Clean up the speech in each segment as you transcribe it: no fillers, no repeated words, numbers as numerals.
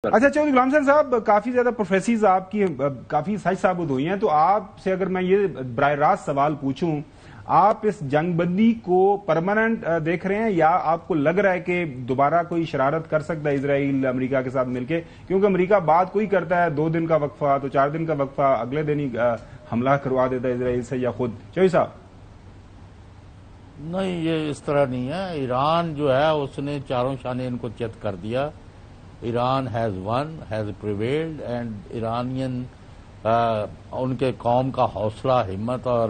اچھا چودھری غلام حسین صاحب، کافی زیادہ پروفیسیز آپ کی کافی سچ ثابت ہوئی ہیں، تو آپ سے اگر میں یہ براہ راست سوال پوچھوں، آپ اس جنگ بندی کو پرماننٹ دیکھ رہے ہیں یا آپ کو لگ رہا ہے کہ دوبارہ کوئی شرارت کر سکتا ہے اسرائیل امریکہ کے ساتھ مل کے؟ کیونکہ امریکہ بات کوئی کرتا ہے 2 دن کا وقفہ تو 4 دن کا وقفہ، اگلے دن ہی حملہ کروا دیتا ہے اسرائیل سے یا خود چودھری صاحب؟ نہیں، یہ اس طرح نہیں ہے۔ ایران جو ہے اس نے چاروں شانے ان کو چت کر دیا۔ Iran has won, has prevailed, and Iranian ان کے قوم کا حوصلہ، ہمت اور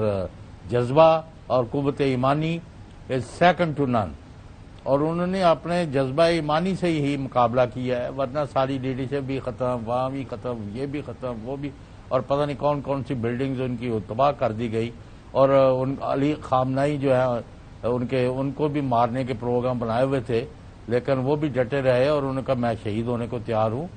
جذبہ اور قوت ایمانی از سیکنڈ ٹو نن، اور انہوں نے اپنے جذبہ ایمانی سے ہی مقابلہ کیا ہے، ورنہ ساری لیڈرشپ بھی ختم، وہاں بھی ختم، یہ بھی ختم، وہ بھی، اور پتہ نہیں کون کون سی بلڈنگز ان کی تباہ کر دی گئی، اور علی خامنائی جو ہے ان کو بھی مارنے کے پروگرام بنائے ہوئے تھے، لیکن وہ بھی ڈٹے رہے اور انہوں نے کہا میں شہید ہونے کو تیار ہوں۔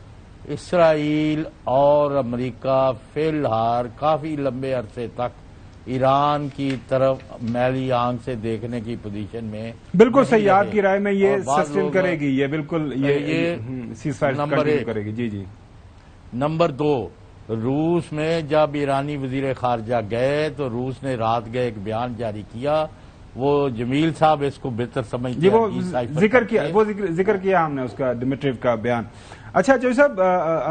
اسرائیل اور امریکہ فی الحال کافی لمبے عرصے تک ایران کی طرف میلی آنکھ سے دیکھنے کی پوزیشن میں بالکل صحیح، آپ کی رائے میں یہ سسٹین کرے گی، یہ بالکل یہ نمبر ایک کرے گی۔ جی۔ نمبر 2، روس میں جب ایرانی وزیر خارجہ گئے تو روس نے رات گئے ایک بیان جاری کیا، وہ جمیل صاحب اس کو بہتر سمجھتے ہیں، وہ ذکر کیا ہم نے اس کا ڈمیٹریو کا بیان۔ اچھا چودھری صاحب،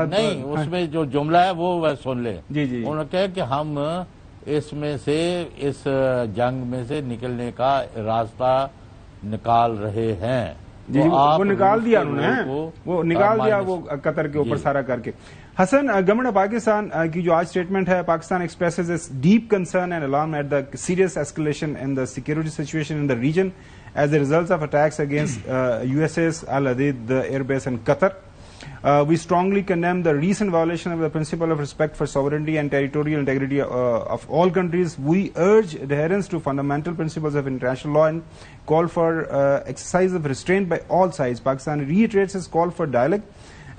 نہیں اس میں جو جملہ ہے وہ سن لیں۔ جی۔ انہوں نے کہا کہ ہم اس میں سے اس جنگ میں سے نکلنے کا راستہ نکال رہے ہیں۔ جی، وہ نکال دیا انہوں نے، وہ نکال دیا وہ قطر کے اوپر سارا کر کے۔ حسن، گورنمنٹ آف پاکستان کی جو آج اسٹیٹمنٹ ہے، Pakistan expresses its deep concern and alarm at the serious escalation in the security situation in the region as a result of attacks against USS Al Udeid, the air base in Qatar. We strongly condemn the recent violation of the principle of respect for sovereignty and territorial integrity of all countries. We urge adherence to fundamental principles of international law and call for exercise of restraint by all sides. Pakistan reiterates its call for dialogue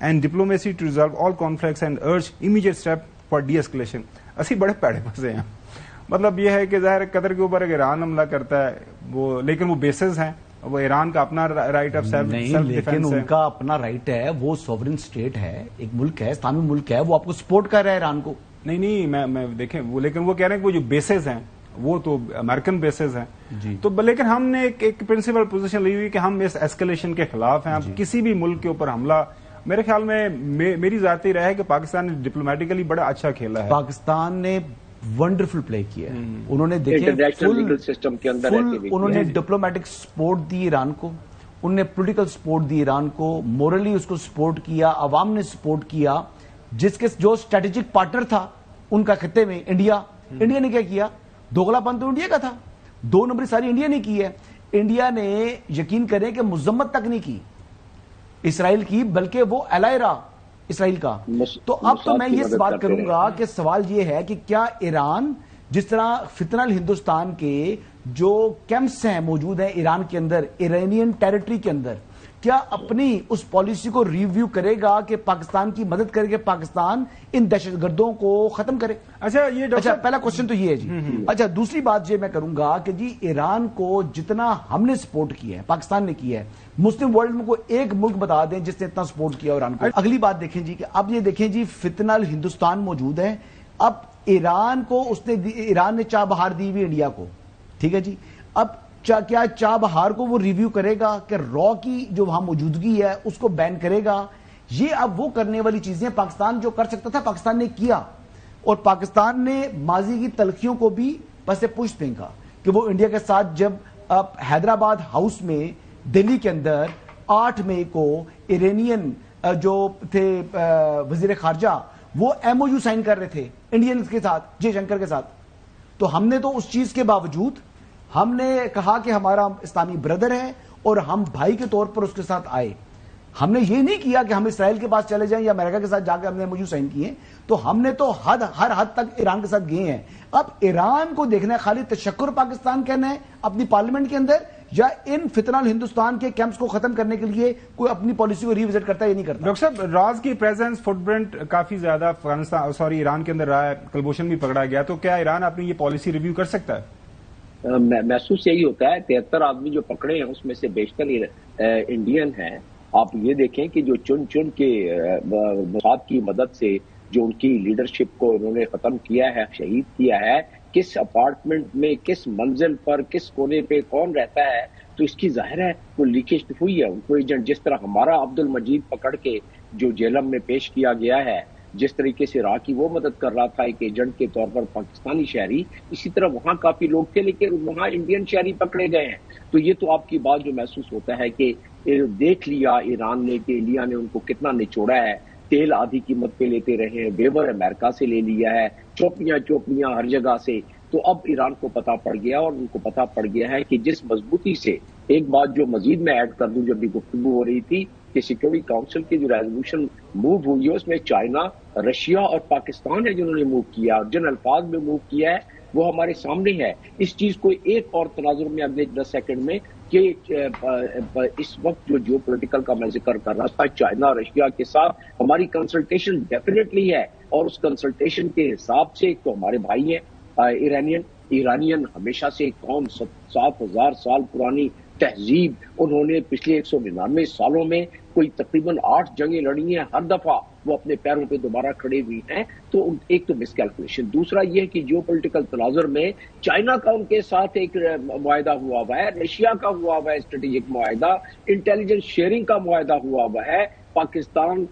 and diplomacy to resolve all conflicts and urge immediate step for de-escalation. اسی بڑے پیڑے پھنسے ہیں، مطلب یہ ہے کہ ظاہر قطر کے اوپر اگر ایران حملہ کرتا ہے وہ، لیکن وہ بیسز ہیں، وہ ایران کا اپنا رائٹ آف سیلف ڈیفینس ہے، لیکن ان کا اپنا رائٹ ہے، وہ سوورن اسٹیٹ ہے، ایک ملک ہے، اسلامی ملک ہے، وہ آپ کو سپورٹ کر رہا ہے ایران کو۔ نہیں میں دیکھیں وہ، لیکن وہ کہہ رہے ہیں کہ وہ جو بیسز ہیں وہ تو امریکن بیسز ہیں جی، تو لیکن ہم نے ایک پرنسپل پوزیشن لی ہوئی کہ ہم اس ایسکلیشن کے خلاف ہیں۔ اب کسی بھی ملک کے اوپر حملہ، میرے خیال میں میری ذاتی رائے ہے کہ پاکستان نے ڈپلومیٹیکلی بڑا اچھا کھیلا ہے، پاکستان نے ونڈرفل پلے کیا ہے، انہوں نے دیکھیں انہوں نے ڈپلومیٹک سپورٹ دی ایران کو، انہوں نے پولیٹیکل سپورٹ دی ایران کو، مورلی اس کو سپورٹ کیا، عوام نے سپورٹ کیا، جو اسٹریٹجک پارٹنر تھا ان کا خطے میں انڈیا نے کیا کیا؟ دوغلا پن تو انڈیا کا تھا، 2 نمبر ساری انڈیا نے کی ہے۔ انڈیا نے یقین کریں کہ مذمت تک نہیں کی اسرائیل کی، بلکہ وہ الائے رہا اسرائیل کا۔ تو اب تو میں یہ بات کروں گا کہ سوال یہ ہے کہ کیا ایران، جس طرح فتنہ ہندوستان کے جو کیمپس ہیں موجود ہیں ایران کے اندر، ایرانین ٹیریٹری کے اندر، کیا اپنی اس پالیسی کو ریویو کرے گا کہ پاکستان کی مدد کرے کہ پاکستان ان دہشت گردوں کو ختم کرے؟ اچھا پہلا کوشچن تو یہ ہے جی۔ اچھا دوسری بات یہ میں کروں گا کہ جی ایران کو جتنا ہم نے سپورٹ کیا ہے، پاکستان نے کیا ہے، مسلم ورلڈ میں کوئی ایک ملک بتا دیں جس نے اتنا سپورٹ کیا ایران کو۔ اگلی بات دیکھیں جی کہ اب یہ دیکھیں جی فتنہ ہندوستان موجود ہے، اب ایران کو ایران نے چاہ بہار دی ہوئی انڈیا کو، ٹھیک ہے جی، اب کیا چاہ بہار کو وہ ریویو کرے گا کہ را کی جو وہاں موجودگی ہے اس کو بین کرے گا؟ یہ اب وہ کرنے والی چیزیں پاکستان جو کر سکتا تھا پاکستان نے کیا، اور پاکستان نے ماضی کی تلخیوں کو بھی پس پش پھینکا کہ وہ انڈیا کے ساتھ جب حیدرآباد ہاؤس میں دہلی کے اندر 8 مئی کو ایرانین جو تھے وزیر خارجہ وہ MOU سائن کر رہے تھے انڈین کے ساتھ، جے شنکر کے ساتھ، تو ہم نے تو اس چیز کے باوجود ہم نے کہا کہ ہمارا اسلامی بردر ہے اور ہم بھائی کے طور پر اس کے ساتھ آئے۔ ہم نے یہ نہیں کیا کہ ہم اسرائیل کے پاس چلے جائیں یا امریکہ کے ساتھ جا کے ہم نے MOU سائن کیے، تو ہم نے تو ہر حد تک ایران کے ساتھ گئے ہیں۔ اب ایران کو دیکھنا ہے خالی تشکر پاکستان کہنا ہے اپنی پارلیمنٹ کے اندر، یا ان فتنہ ہندوستان کے کیمپس کو ختم کرنے کے لیے کوئی اپنی پالیسی کو ریوزٹ کرتا ہے یا نہیں کرتا؟ ڈاکٹر صاحب، راز کی پریزنس فٹ پرنٹ کافی زیادہ افغانستان ایران کے اندر رہا ہے، کلبھوشن بھی پکڑا گیا، تو کیا ایران اپنی یہ پالیسی ریویو کر سکتا ہے؟ محسوس یہی ہوتا ہے 73 آدمی جو پکڑے ہیں اس میں سے بیشتر انڈین ہیں، آپ یہ دیکھیں کہ جو چن چن کے مفاد کی مدد سے جو ان کی لیڈرشپ کو انہوں نے ختم کیا ہے، شہید کیا ہے، کس اپارٹمنٹ میں، کس منزل پر، کس کونے پہ کون رہتا ہے، تو اس کی ظاہر ہے وہ لیکیج تو ہوئی ہے. ان کو ایجنٹ جس طرح ہمارا عبد المجید پکڑ کے جو جیلم میں پیش کیا گیا ہے، جس طریقے سے عراق کی وہ مدد کر رہا تھا ایک ایجنٹ کے طور پر پاکستانی شہری، اسی طرح وہاں کافی لوگ تھے لیکن وہاں انڈین شہری پکڑے گئے ہیں. تو یہ تو آپ کی بات جو محسوس ہوتا ہے کہ دیکھ لیا ایران نے کہ انڈیا نے ان کو کتنا نچوڑا ہے، تیل آدھی قیمت پہ لیتے رہے ہیں، ویور امریکہ سے لے لیا ہے، چوپیاں ہر جگہ سے. تو اب ایران کو پتا پڑ گیا اور ان کو پتا پڑ گیا ہے کہ جس مضبوطی سے، ایک بات جو مزید میں ایڈ کر دوں، جب بھی گفتگو ہو رہی تھی کہ سیکورٹی کاؤنسل کی جو ریزولوشن موو ہوئی ہے اس میں چائنا، رشیا اور پاکستان ہے جنہوں نے موو کیا، اور جن الفاظ میں موو کیا ہے وہ ہمارے سامنے ہے. اس چیز کو ایک اور تناظر میں اگلے 10 سیکنڈ میں کہ اس وقت جو جیو پولیٹیکل کا میں ذکر کر رہا تھا، چائنا اور رشیا کے ساتھ ہماری کنسلٹیشن ڈیفینیٹلی ہے، اور اس کنسلٹیشن کے حساب سے ایک تو ہمارے بھائی ہیں ایرانین ہمیشہ سے قوم، 7,000 سال پرانی تہذیب، انہوں نے پچھلے 199 سالوں میں کوئی تقریباً 8 جنگیں لڑی ہیں، ہر دفعہ وہ اپنے پیروں پہ دوبارہ کھڑے ہوئی ہیں. تو ایک تو مس کیلکولیشن، دوسرا یہ ہے کہ جیو پولیٹیکل تناظر میں چائنا کا ان کے ساتھ ایک معاہدہ ہوا ہوا ہے، رشیا کا ہوا ہوا ہے اسٹریٹجک معاہدہ، انٹیلیجنس شیئرنگ کا معاہدہ ہوا ہوا ہے. پاکستان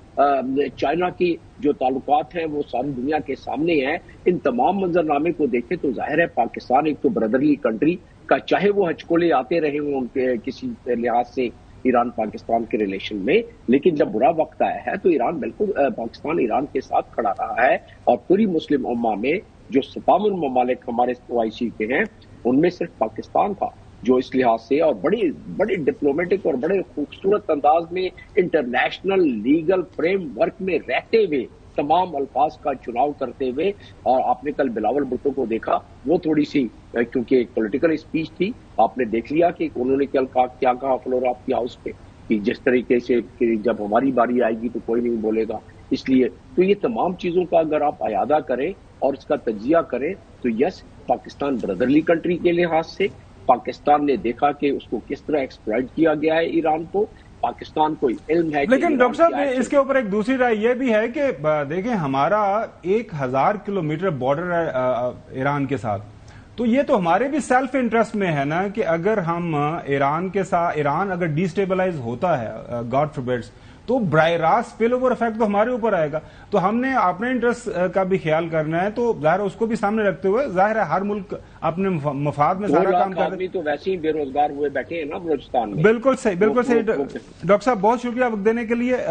چائنا کی جو تعلقات ہیں وہ ساری دنیا کے سامنے ہیں. ان تمام منظرنامے کو دیکھیں تو ظاہر ہے پاکستان ایک تو بردرلی کنٹری کا، چاہے وہ ہچکولے آتے رہے ہوں ان کے کسی لحاظ سے ایران پاکستان کے ریلیشن میں، لیکن جب برا وقت آیا ہے تو ایران بالکل پاکستان ایران کے ساتھ کھڑا رہا ہے. اور پوری مسلم امہ میں جو 57 ممالک ہمارے OIC کے ہیں ان میں صرف پاکستان تھا جو اس لحاظ سے اور بڑے ڈپلومیٹک اور بڑے خوبصورت انداز میں انٹرنیشنل لیگل فریم ورک میں رہتے ہوئے تمام الفاظ کا چناؤ کرتے ہوئے. اور آپ نے کل بلاول بھٹو کو دیکھا، وہ تھوڑی سی کیونکہ ایک پولیٹیکل اسپیچ تھی، آپ نے دیکھ لیا کہ انہوں نے کیا کہا فلور آف دی ہاؤس پہ کہ جس طریقے سے کہ جب ہماری باری آئے گی تو کوئی نہیں بولے گا. اس لیے تو یہ تمام چیزوں کا اگر آپ اعادہ کریں اور اس کا تجزیہ کریں تو یس، پاکستان بردرلی کنٹری کے لحاظ سے پاکستان نے دیکھا کہ اس کو کس طرح ایکسپلائٹ کیا گیا ہے ایران کو. پاکستان کو علم ہے. لیکن ڈاکٹر صاحب اس کے اوپر ایک دوسری رائے یہ بھی ہے کہ دیکھیں ہمارا 1000 کلومیٹر بارڈر ہے ایران کے ساتھ، تو یہ تو ہمارے بھی سیلف انٹرسٹ میں ہے نا کہ اگر ہم ایران کے ساتھ، ایران اگر ڈی اسٹیبلائز ہوتا ہے گاڈ فوربڈس، تو براہ راست فیل اوور افیکٹ تو ہمارے اوپر آئے گا. تو ہم نے اپنے انٹرسٹ کا بھی خیال کرنا ہے، تو ظاہر اس کو بھی سامنے رکھتے ہوئے ظاہر ہے ہر ملک اپنے مفاد میں سارا کام کر رہے ہیں. تو ویسے ہی بے روزگار ہوئے بیٹھے ہیں نا بلوچستان میں. بالکل صحیح، بالکل صحیح. ڈاکٹر صاحب بہت شکریہ وقت دینے کے لیے.